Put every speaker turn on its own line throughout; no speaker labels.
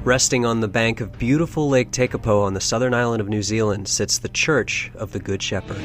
Resting on the bank of beautiful Lake Tekapo on the southern island of New Zealand sits the Church of the Good Shepherd.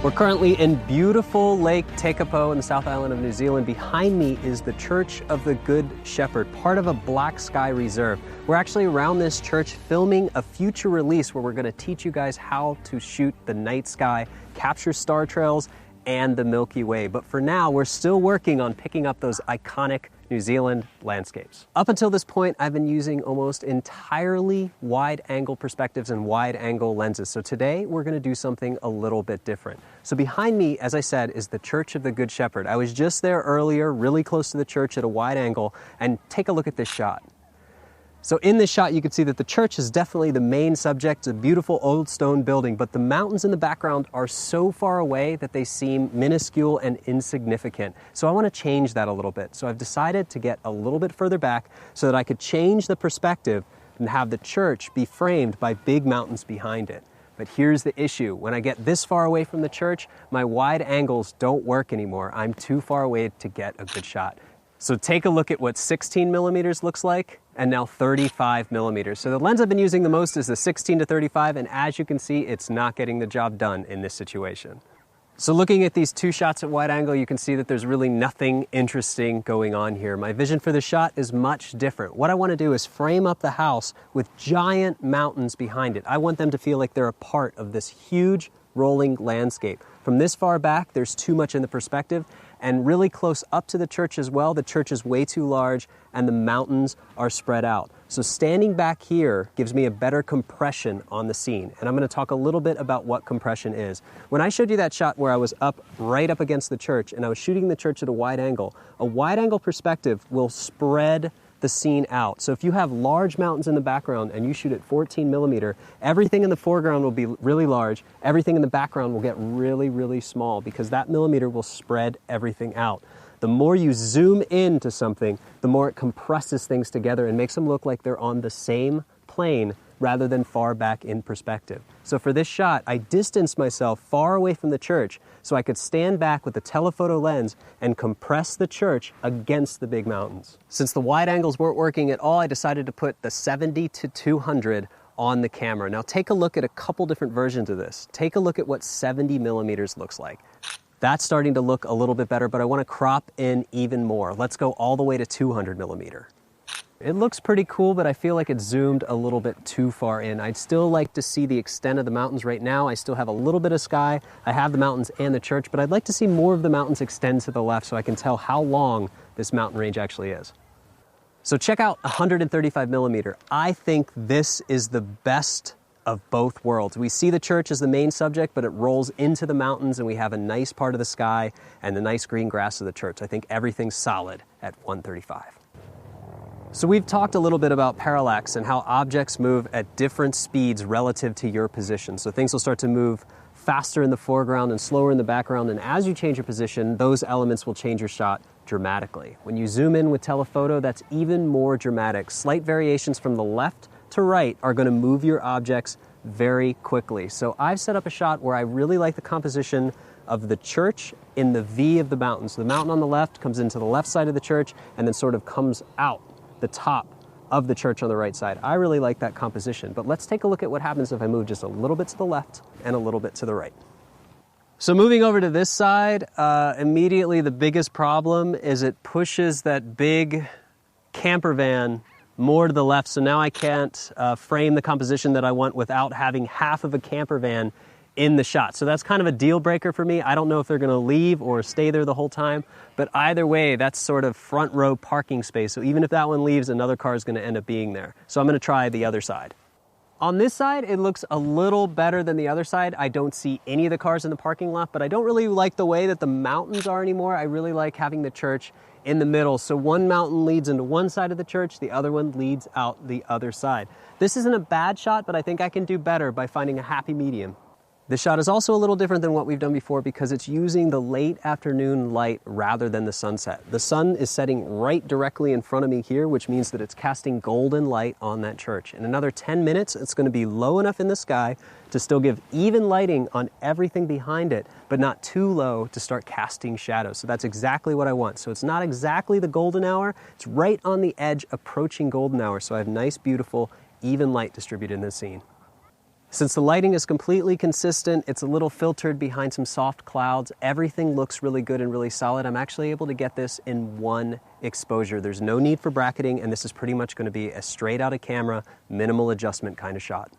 We're currently in beautiful Lake Tekapo in the South Island of New Zealand. Behind me is the Church of the Good Shepherd, part of a Black Sky Reserve. We're actually around this church filming a future release where we're going to teach you guys how to shoot the night sky, capture star trails, and the Milky Way. But for now, we're still working on picking up those iconic New Zealand landscapes. Up until this point, I've been using almost entirely wide-angle perspectives and wide-angle lenses. So today, we're going to do something a little bit different. So behind me, as I said, is the Church of the Good Shepherd. I was just there earlier, really close to the church at a wide angle, and take a look at this shot. So in this shot, you can see that the church is definitely the main subject. It's a beautiful old stone building, but the mountains in the background are so far away that they seem minuscule and insignificant. So I want to change that a little bit. So I've decided to get a little bit further back so that I could change the perspective and have the church be framed by big mountains behind it. But here's the issue. When I get this far away from the church, my wide angles don't work anymore. I'm too far away to get a good shot. So take a look at what 16 millimeters looks like, and now 35 millimeters. So the lens I've been using the most is the 16 to 35, and as you can see, it's not getting the job done in this situation. So looking at these two shots at wide angle, you can see that there's really nothing interesting going on here. My vision for this shot is much different. What I want to do is frame up the house with giant mountains behind it. I want them to feel like they're a part of this huge rolling landscape. From this far back, there's too much in the perspective, and really close up to the church as well, the church is way too large and the mountains are spread out. So standing back here gives me a better compression on the scene. And I'm going to talk a little bit about what compression is. When I showed you that shot where I was right up against the church and I was shooting the church at a wide angle perspective will spread the scene out. So if you have large mountains in the background and you shoot at 14 millimeter, everything in the foreground will be really large, everything in the background will get really, really small because that millimeter will spread everything out. The more you zoom into something, the more it compresses things together and makes them look like they're on the same plane rather than far back in perspective. So for this shot, I distanced myself far away from the church so I could stand back with the telephoto lens and compress the church against the big mountains. Since the wide angles weren't working at all, I decided to put the 70 to 200 on the camera. Now take a look at a couple different versions of this. Take a look at what 70 millimeters looks like. That's starting to look a little bit better, but I want to crop in even more. Let's go all the way to 200 millimeter. It looks pretty cool, but I feel like it's zoomed a little bit too far in. I'd still like to see the extent of the mountains right now. I still have a little bit of sky. I have the mountains and the church, but I'd like to see more of the mountains extend to the left so I can tell how long this mountain range actually is. So check out 135 millimeter. I think this is the best of both worlds. We see the church as the main subject, but it rolls into the mountains and we have a nice part of the sky and the nice green grass of the church. I think everything's solid at 135. So we've talked a little bit about parallax and how objects move at different speeds relative to your position. So things will start to move faster in the foreground and slower in the background, and as you change your position, those elements will change your shot dramatically. When you zoom in with telephoto, that's even more dramatic. Slight variations from the left to right are going to move your objects very quickly. So I've set up a shot where I really like the composition of the church in the V of the mountain. So the mountain on the left comes into the left side of the church and then sort of comes out the top of the church on the right side. I really like that composition, but let's take a look at what happens if I move just a little bit to the left and a little bit to the right. So moving over to this side, immediately the biggest problem is it pushes that big camper van more to the left, so now I can't frame the composition that I want without having half of a camper van in the shot. So that's kind of a deal breaker for me. I don't know if they're gonna leave or stay there the whole time, but either way, that's sort of front row parking space. So even if that one leaves, another car is gonna end up being there. So I'm gonna try the other side. On this side, it looks a little better than the other side. I don't see any of the cars in the parking lot, but I don't really like the way that the mountains are anymore. I really like having the church in the middle. So one mountain leads into one side of the church, the other one leads out the other side. This isn't a bad shot, but I think I can do better by finding a happy medium. This shot is also a little different than what we've done before because it's using the late afternoon light rather than the sunset. The sun is setting right directly in front of me here, which means that it's casting golden light on that church. In another 10 minutes, it's going to be low enough in the sky to still give even lighting on everything behind it, but not too low to start casting shadows. So that's exactly what I want. So it's not exactly the golden hour, it's right on the edge approaching golden hour. So I have nice, beautiful, even light distributed in the scene. Since the lighting is completely consistent, it's a little filtered behind some soft clouds, everything looks really good and really solid. I'm actually able to get this in one exposure. There's no need for bracketing, and this is pretty much going to be a straight out of camera, minimal adjustment kind of shot.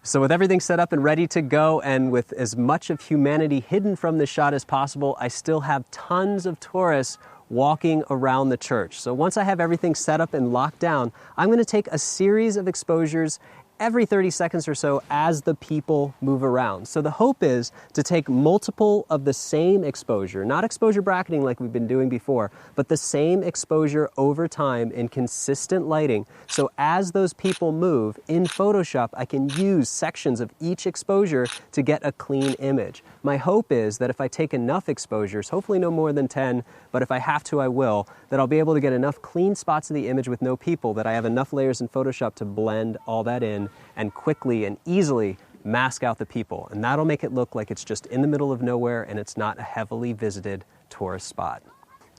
So with everything set up and ready to go, and with as much of humanity hidden from this shot as possible, I still have tons of tourists walking around the church. So once I have everything set up and locked down, I'm going to take a series of exposures every 30 seconds or so as the people move around. So the hope is to take multiple of the same exposure, not exposure bracketing like we've been doing before, but the same exposure over time in consistent lighting. So as those people move in Photoshop, I can use sections of each exposure to get a clean image. My hope is that if I take enough exposures, hopefully no more than 10, but if I have to, I will, that I'll be able to get enough clean spots of the image with no people, that I have enough layers in Photoshop to blend all that in and quickly and easily mask out the people. And that'll make it look like it's just in the middle of nowhere and it's not a heavily visited tourist spot.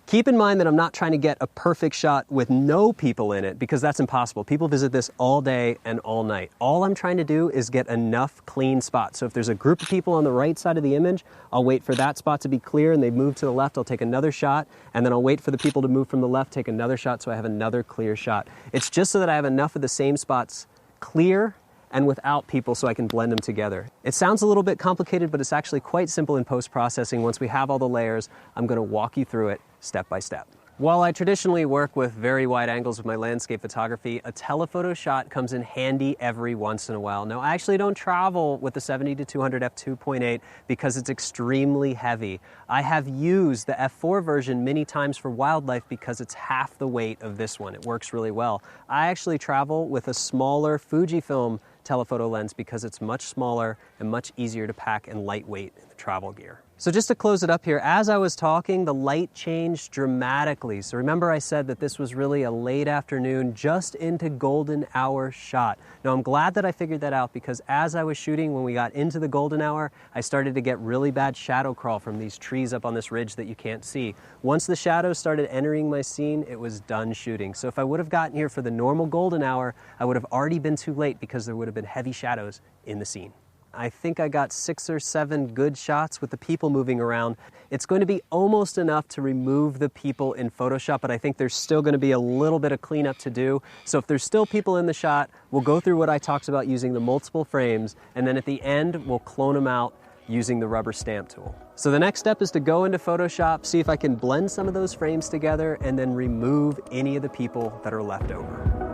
Keep in mind that I'm not trying to get a perfect shot with no people in it, because that's impossible. People visit this all day and all night. All I'm trying to do is get enough clean spots. So if there's a group of people on the right side of the image, I'll wait for that spot to be clear and they move to the left, I'll take another shot, and then I'll wait for the people to move from the left, take another shot so I have another clear shot. It's just so that I have enough of the same spots clear and without people so I can blend them together. It sounds a little bit complicated, but it's actually quite simple in post-processing. Once we have all the layers, I'm going to walk you through it step by step. While I traditionally work with very wide angles with my landscape photography, a telephoto shot comes in handy every once in a while. Now, I actually don't travel with the 70-200 f2.8 because it's extremely heavy. I have used the f4 version many times for wildlife because it's half the weight of this one. It works really well. I actually travel with a smaller Fujifilm telephoto lens because it's much smaller and much easier to pack and lightweight in the travel gear. So just to close it up here, as I was talking, the light changed dramatically. So remember I said that this was really a late afternoon, just into golden hour shot. Now I'm glad that I figured that out, because as I was shooting, when we got into the golden hour, I started to get really bad shadow crawl from these trees up on this ridge that you can't see. Once the shadows started entering my scene, it was done shooting. So if I would have gotten here for the normal golden hour, I would have already been too late because there would have been heavy shadows in the scene. I think I got 6 or 7 good shots with the people moving around. It's going to be almost enough to remove the people in Photoshop, but I think there's still going to be a little bit of cleanup to do. So if there's still people in the shot, we'll go through what I talked about using the multiple frames, and then at the end, we'll clone them out using the rubber stamp tool. So the next step is to go into Photoshop, see if I can blend some of those frames together, and then remove any of the people that are left over.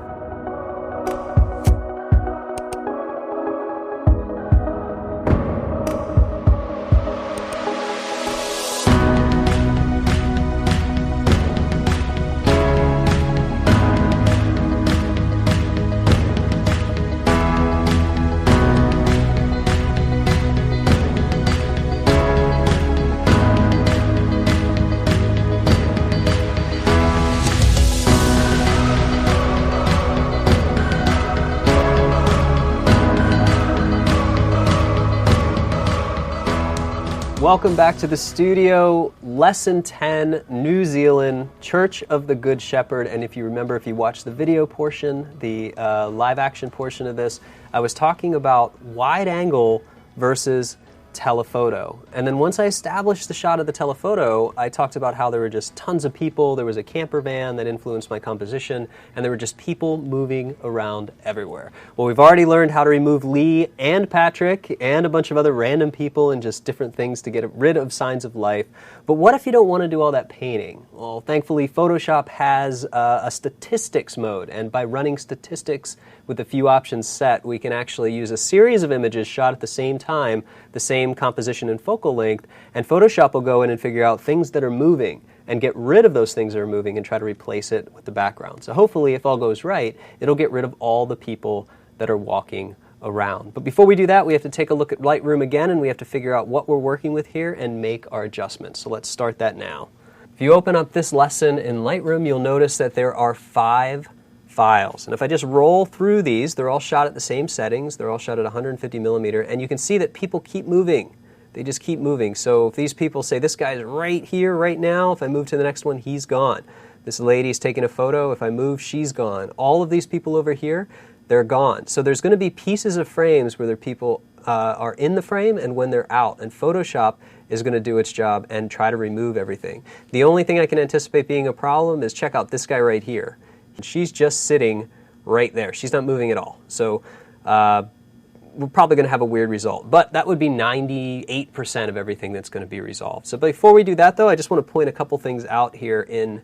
Welcome back to the studio. Lesson 10, New Zealand, Church of the Good Shepherd. And if you remember, if you watched the video portion, the live action portion of this, I was talking about wide angle versus telephoto. And then once I established the shot of the telephoto, I talked about how there were just tons of people, there was a camper van that influenced my composition, and there were just people moving around everywhere. Well, we've already learned how to remove Lee and Patrick and a bunch of other random people and just different things to get rid of signs of life. But what if you don't want to do all that painting? Well, thankfully, Photoshop has a statistics mode, and by running statistics with a few options set, we can actually use a series of images shot at the same time, the same composition and focal length, and Photoshop will go in and figure out things that are moving and get rid of those things that are moving and try to replace it with the background. So hopefully, if all goes right, it'll get rid of all the people that are walking around. But before we do that, we have to take a look at Lightroom again, and we have to figure out what we're working with here and make our adjustments. So let's start that now. If you open up this lesson in Lightroom, you'll notice that there are 5 files. And if I just roll through these, they're all shot at the same settings. They're all shot at 150 millimeter, and you can see that people keep moving. They just keep moving. So if these people say, this guy's right here, right now, if I move to the next one, he's gone. This lady's taking a photo. If I move, she's gone. All of these people over here, they're gone. So there's going to be pieces of frames where the people are in the frame and when they're out. And Photoshop is going to do its job and try to remove everything. The only thing I can anticipate being a problem is check out this guy right here. She's just sitting right there. She's not moving at all. So we're probably going to have a weird result. But that would be 98% of everything that's going to be resolved. So before we do that, though, I just want to point a couple things out here in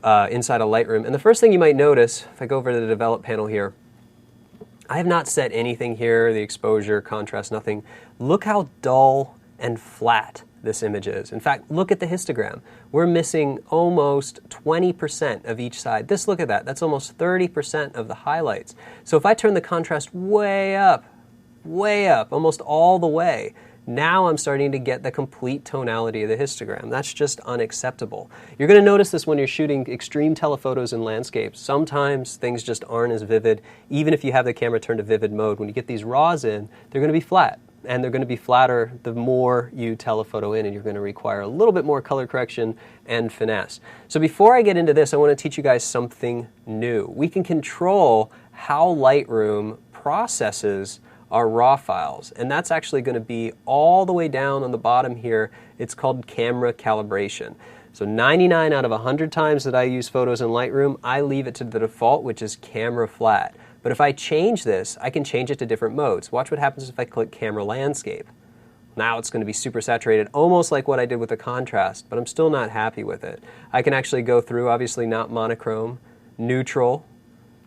inside of Lightroom. And the first thing you might notice, if I go over to the Develop panel here, I have not set anything here, the exposure, contrast, nothing. Look how dull and flat this image is. In fact, look at the histogram. We're missing almost 20% of each side. Look at that. That's almost 30% of the highlights. So if I turn the contrast way up, almost all the way, now I'm starting to get the complete tonality of the histogram. That's just unacceptable. You're going to notice this when you're shooting extreme telephotos and landscapes. Sometimes things just aren't as vivid, even if you have the camera turned to vivid mode. When you get these RAWs in, they're going to be flat. And they're going to be flatter the more you telephoto in, and you're going to require a little bit more color correction and finesse. So before I get into this, I want to teach you guys something new. We can control how Lightroom processes our RAW files, and that's actually going to be all the way down on the bottom here. It's called camera calibration. So 99 out of 100 times that I use photos in Lightroom, I leave it to the default, which is camera flat. But if I change this, I can change it to different modes. Watch what happens if I click camera landscape. Now it's going to be super saturated, almost like what I did with the contrast, but I'm still not happy with it. I can actually go through, obviously not monochrome, neutral,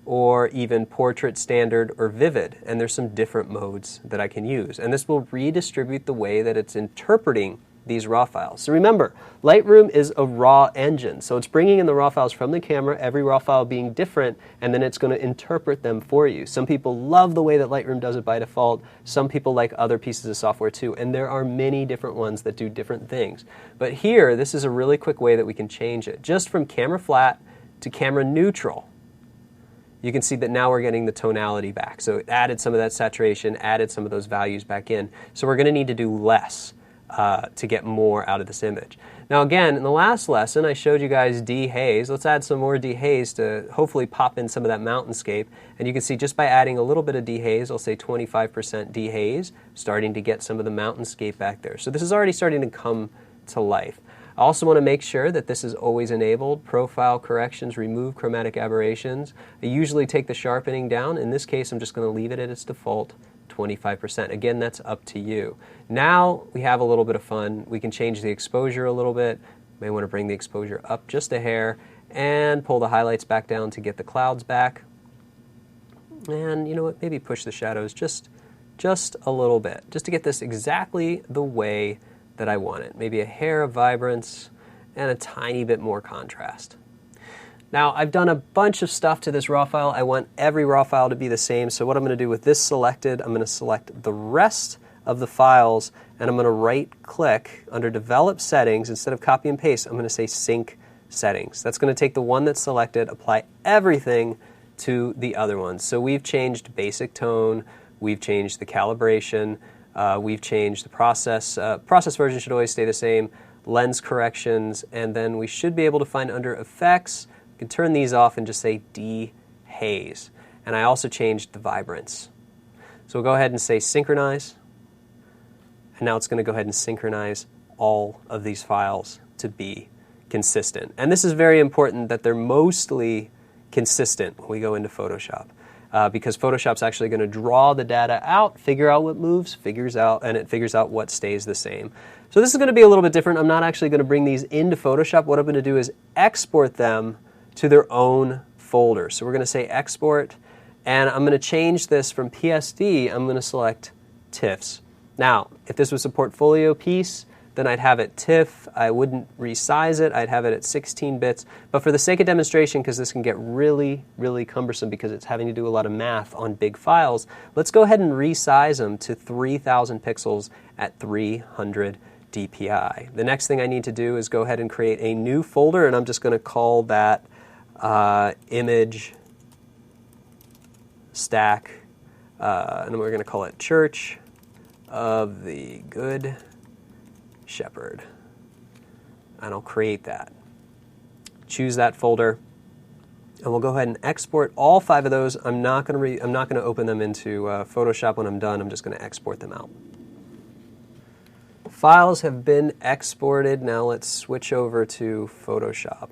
or even portrait, standard, or vivid. And there's some different modes that I can use. And this will redistribute the way that it's interpreting these RAW files. So remember, Lightroom is a RAW engine. So it's bringing in the RAW files from the camera, every RAW file being different, and then it's going to interpret them for you. Some people love the way that Lightroom does it by default. Some people like other pieces of software too. And there are many different ones that do different things. But here, this is a really quick way that we can change it. Just from camera flat to camera neutral, you can see that now we're getting the tonality back. So it added some of that saturation, added some of those values back in. So we're going to need to do less to get more out of this image. Now again, in the last lesson, I showed you guys dehaze. Let's add some more dehaze to hopefully pop in some of that mountainscape. And you can see just by adding a little bit of dehaze, I'll say 25% dehaze, starting to get some of the mountainscape back there. So this is already starting to come to life. I also want to make sure that this is always enabled. Profile corrections, remove chromatic aberrations. I usually take the sharpening down. In this case, I'm just going to leave it at its default 25%. Again, that's up to you. Now we have a little bit of fun. We can change the exposure a little bit. May want to bring the exposure up just a hair and pull the highlights back down to get the clouds back. And you know what? Maybe push the shadows just a little bit, just to get this exactly the way that I want it. Maybe a hair of vibrance and a tiny bit more contrast. Now, I've done a bunch of stuff to this RAW file. I want every RAW file to be the same. So what I'm going to do with this selected, I'm going to select the rest of the files, and I'm going to right-click under Develop Settings. Instead of copy and paste, I'm going to say Sync Settings. That's going to take the one that's selected, apply everything to the other ones. So we've changed basic tone, we've changed the calibration, we've changed the process. Process version should always stay the same, lens corrections, and then we should be able to find under Effects, you can turn these off and just say dehaze. And I also changed the vibrance. So we'll go ahead and say synchronize. And now it's going to go ahead and synchronize all of these files to be consistent. And this is very important that they're mostly consistent when we go into Photoshop. Because Photoshop's actually going to draw the data out, figure out what moves, and it figures out what stays the same. So this is going to be a little bit different. I'm not actually going to bring these into Photoshop. What I'm going to do is export them to their own folder. So we're going to say export, and I'm going to change this from PSD, I'm going to select TIFFs. Now, if this was a portfolio piece, then I'd have it TIFF. I wouldn't resize it. I'd have it at 16 bits. But for the sake of demonstration, because this can get really, really cumbersome because it's having to do a lot of math on big files, let's go ahead and resize them to 3,000 pixels at 300 DPI. The next thing I need to do is go ahead and create a new folder, and I'm just going to call that image stack, and we're going to call it Church of the Good Shepherd. And I'll create that. Choose that folder, and we'll go ahead and export all 5 of those. I'm not going to open them into Photoshop when I'm done. I'm just going to export them out. Files have been exported. Now let's switch over to Photoshop.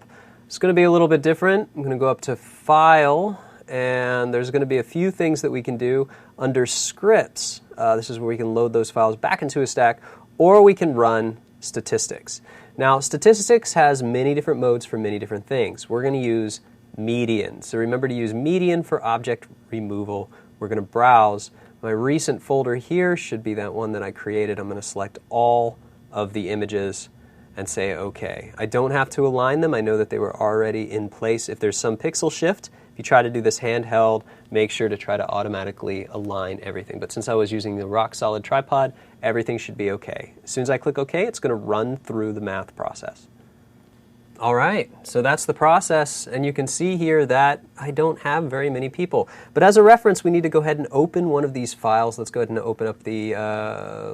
It's going to be a little bit different. I'm going to go up to File, and there's going to be a few things that we can do under Scripts. This is where we can load those files back into a stack, or we can run statistics. Now, statistics has many different modes for many different things. We're going to use median. So remember to use median for object removal. We're going to browse. My recent folder here should be that one that I created. I'm going to select all of the images and say OK. I don't have to align them. I know that they were already in place. If there's some pixel shift, if you try to do this handheld, make sure to try to automatically align everything. But since I was using the rock solid tripod, everything should be OK. As soon as I click OK, it's going to run through the math process. All right, so that's the process, and you can see here that I don't have very many people. But as a reference, we need to go ahead and open one of these files. Let's go ahead and open up the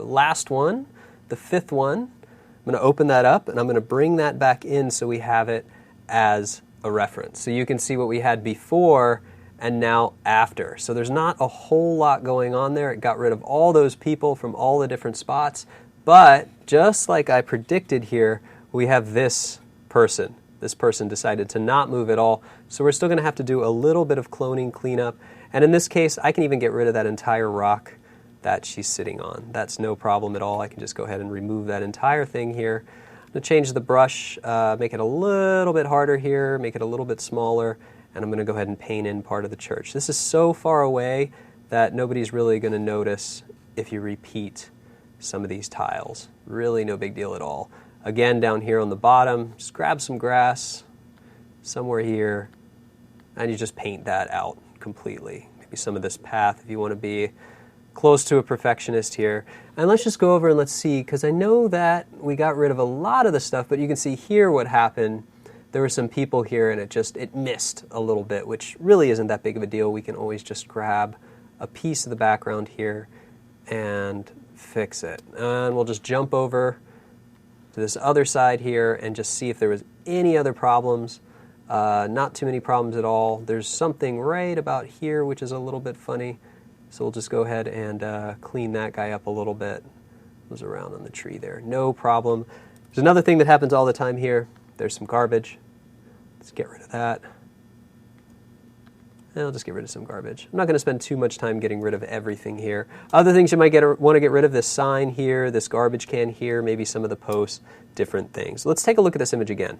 last one, the 5th one. I'm going to open that up, and I'm going to bring that back in so we have it as a reference. So you can see what we had before and now after. So there's not a whole lot going on there. It got rid of all those people from all the different spots. But just like I predicted here, we have this person. This person decided to not move at all. So we're still going to have to do a little bit of cloning cleanup. And in this case, I can even get rid of that entire rock that she's sitting on. That's no problem at all. I can just go ahead and remove that entire thing here. I'm going to change the brush, make it a little bit harder here, make it a little bit smaller, and I'm going to go ahead and paint in part of the church. This is so far away that nobody's really going to notice if you repeat some of these tiles. Really no big deal at all. Again, down here on the bottom, just grab some grass somewhere here, and you just paint that out completely. Maybe some of this path if you want to be close to a perfectionist here. And let's just go over and let's see, because I know that we got rid of a lot of the stuff, but you can see here what happened. There were some people here, and it missed a little bit, which really isn't that big of a deal. We can always just grab a piece of the background here and fix it. And we'll just jump over to this other side here and just see if there was any other problems. Not too many problems at all. There's something right about here which is a little bit funny. So we'll just go ahead and clean that guy up a little bit. It was around on the tree there. No problem. There's another thing that happens all the time here. There's some garbage. Let's get rid of that. And I'll just get rid of some garbage. I'm not going to spend too much time getting rid of everything here. Other things you might want to get rid of, this sign here, this garbage can here, maybe some of the posts, different things. Let's take a look at this image again.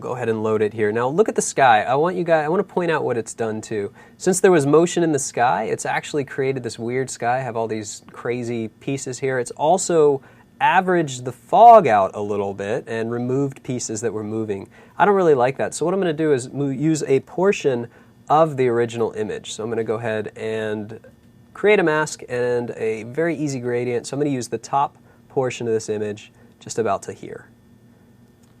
Go ahead and load it here. Now look at the sky. I want to point out what it's done too. Since there was motion in the sky, it's actually created this weird sky. I have all these crazy pieces here. It's also averaged the fog out a little bit and removed pieces that were moving. I don't really like that. So what I'm going to do is use a portion of the original image. So I'm going to go ahead and create a mask and a very easy gradient. So I'm going to use the top portion of this image just about to here.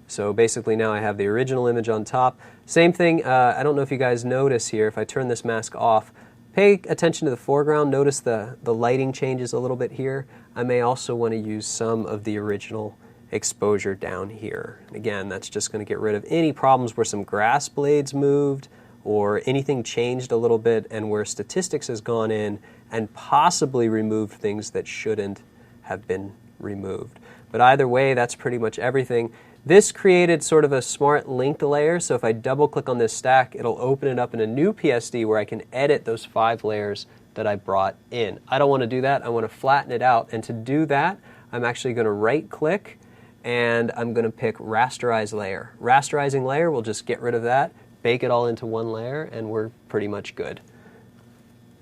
So basically now I have the original image on top. Same thing, I don't know if you guys notice here, if I turn this mask off, pay attention to the foreground. Notice the lighting changes a little bit here. I may also want to use some of the original exposure down here. And again, that's just going to get rid of any problems where some grass blades moved or anything changed a little bit and where statistics has gone in and possibly removed things that shouldn't have been removed. But either way, that's pretty much everything. This created sort of a smart linked layer, so if I double click on this stack, it'll open it up in a new PSD where I can edit those 5 layers that I brought in. I don't want to do that. I want to flatten it out, and to do that, I'm actually going to right click and I'm going to pick rasterize layer. Rasterizing layer, we'll just get rid of that, bake it all into one layer, and we're pretty much good.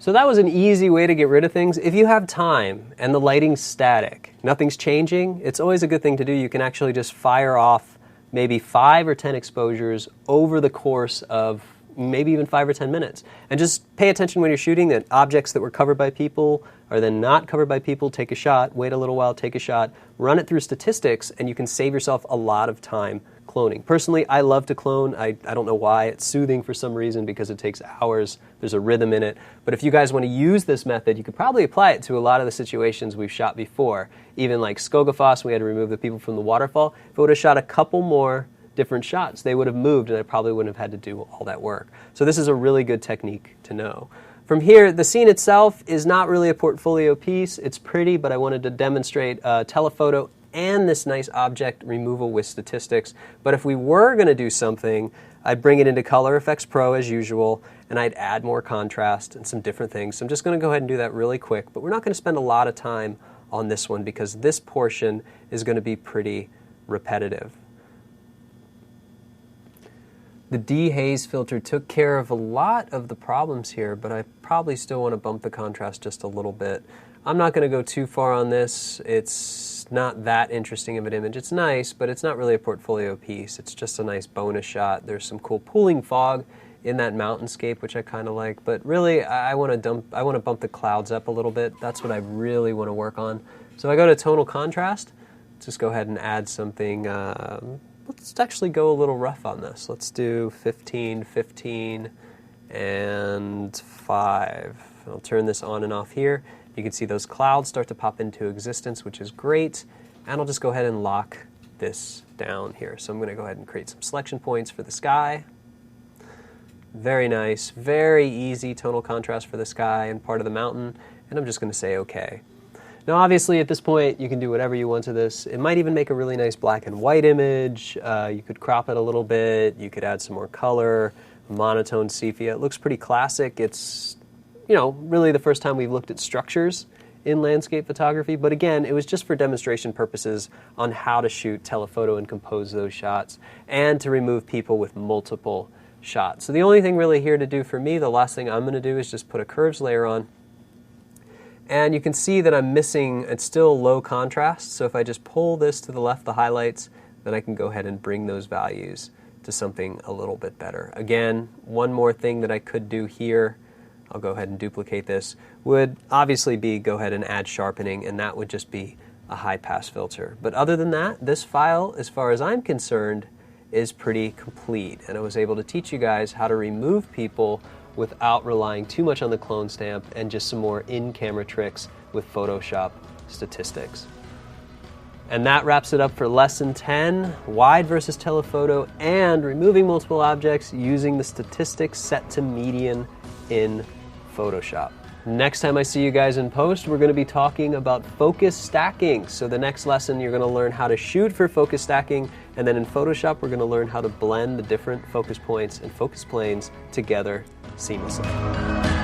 So that was an easy way to get rid of things. If you have time and the lighting's static, nothing's changing, it's always a good thing to do. You can actually just fire off maybe 5 or 10 exposures over the course of maybe even 5 or 10 minutes. And just pay attention when you're shooting that objects that were covered by people are then not covered by people. Take a shot, wait a little while, take a shot, run it through statistics, and you can save yourself a lot of time cloning. Personally, I love to clone. I don't know why. It's soothing for some reason because it takes hours. There's a rhythm in it. But if you guys want to use this method, you could probably apply it to a lot of the situations we've shot before. Even like Skogafoss, we had to remove the people from the waterfall. If I would have shot a couple more different shots, they would have moved and I probably wouldn't have had to do all that work. So this is a really good technique to know. From here, the scene itself is not really a portfolio piece. It's pretty, but I wanted to demonstrate telephoto and this nice object removal with statistics. But if we were going to do something, I'd bring it into Color Efex Pro as usual, and I'd add more contrast and some different things. So I'm just going to go ahead and do that really quick, but we're not going to spend a lot of time on this one because this portion is going to be pretty repetitive. The dehaze filter took care of a lot of the problems here, but I probably still want to bump the contrast just a little bit. I'm not going to go too far on this. It's not that interesting of an image. It's nice, but it's not really a portfolio piece. It's just a nice bonus shot. There's some cool pooling fog in that mountainscape, which I kind of like. But really, I want to bump the clouds up a little bit. That's what I really want to work on. So I go to tonal contrast. Let's just go ahead and add something. Let's actually go a little rough on this. Let's do 15, 15, and 5. I'll turn this on and off here. You can see those clouds start to pop into existence, which is great. And I'll just go ahead and lock this down here. So I'm going to go ahead and create some selection points for the sky. Very nice, very easy tonal contrast for the sky and part of the mountain. And I'm just going to say OK. Now obviously at this point you can do whatever you want to this. It might even make a really nice black and white image. You could crop it a little bit. You could add some more color, monotone sepia. It looks pretty classic. It's really the first time we've looked at structures in landscape photography, but again, it was just for demonstration purposes on how to shoot telephoto and compose those shots and to remove people with multiple shots. So the only thing really here to do for me, the last thing I'm going to do is just put a curves layer on. And you can see that I'm missing, it's still low contrast, so if I just pull this to the left, the highlights, then I can go ahead and bring those values to something a little bit better. Again, one more thing that I could do here, I'll go ahead and duplicate this, would obviously be go ahead and add sharpening, and that would just be a high pass filter. But other than that, this file, as far as I'm concerned, is pretty complete. And I was able to teach you guys how to remove people without relying too much on the clone stamp and just some more in-camera tricks with Photoshop statistics. And that wraps it up for Lesson 10, Wide versus Telephoto and removing multiple objects using the statistics set to median in Photoshop. Next time I see you guys in post, we're going to be talking about focus stacking. So the next lesson, you're going to learn how to shoot for focus stacking, and then in Photoshop, we're going to learn how to blend the different focus points and focus planes together seamlessly.